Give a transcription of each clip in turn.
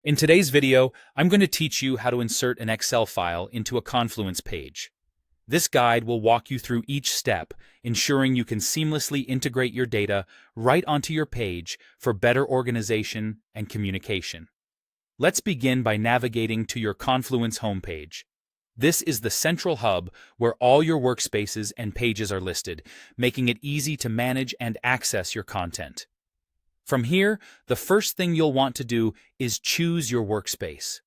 In today's video, I'm going to teach you how to insert an Excel file into a Confluence page. This guide will walk you through each step, ensuring you can seamlessly integrate your data right onto your page for better organization and communication. Let's begin by navigating to your Confluence homepage. This is the central hub where all your workspaces and pages are listed, making it easy to manage and access your content. From here, the first thing you'll want to do is choose your workspace.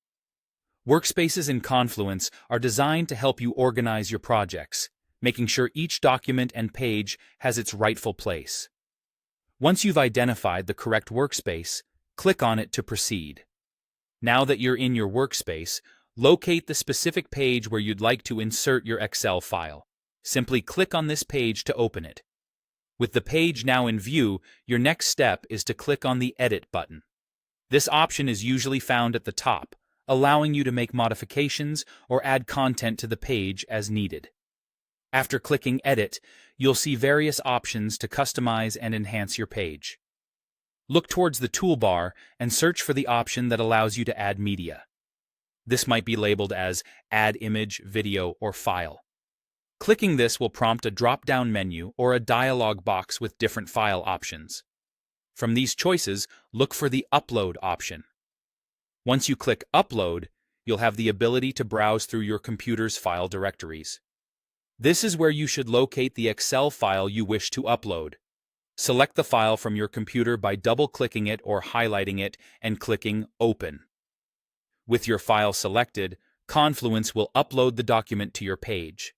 Workspaces in Confluence are designed to help you organize your projects, making sure each document and page has its rightful place. Once you've identified the correct workspace, click on it to proceed. Now that you're in your workspace, locate the specific page where you'd like to insert your Excel file. Simply click on this page to open it. With the page now in view, your next step is to click on the Edit button. This option is usually found at the top, allowing you to make modifications or add content to the page as needed. After clicking Edit, you'll see various options to customize and enhance your page. Look towards the toolbar and search for the option that allows you to add media. This might be labeled as Add Image, Video, or File. Clicking this will prompt a drop-down menu or a dialog box with different file options. From these choices, look for the Upload option. Once you click Upload, you'll have the ability to browse through your computer's file directories. This is where you should locate the Excel file you wish to upload. Select the file from your computer by double-clicking it or highlighting it and clicking Open. With your file selected, Confluence will upload the document to your page.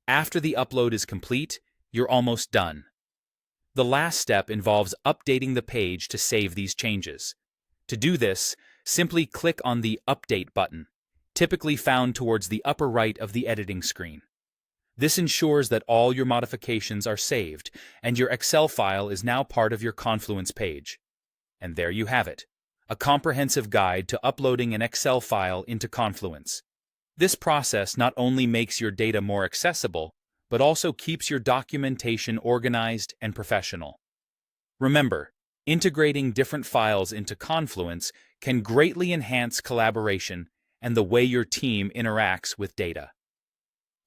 After the upload is complete, you're almost done. The last step involves updating the page to save these changes. To do this, simply click on the Update button, typically found towards the upper right of the editing screen. This ensures that all your modifications are saved, and your Excel file is now part of your Confluence page. And there you have it, a comprehensive guide to uploading an Excel file into Confluence. This process not only makes your data more accessible, but also keeps your documentation organized and professional. Remember, integrating different files into Confluence can greatly enhance collaboration and the way your team interacts with data.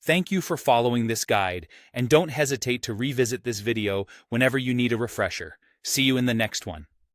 Thank you for following this guide, and don't hesitate to revisit this video whenever you need a refresher. See you in the next one.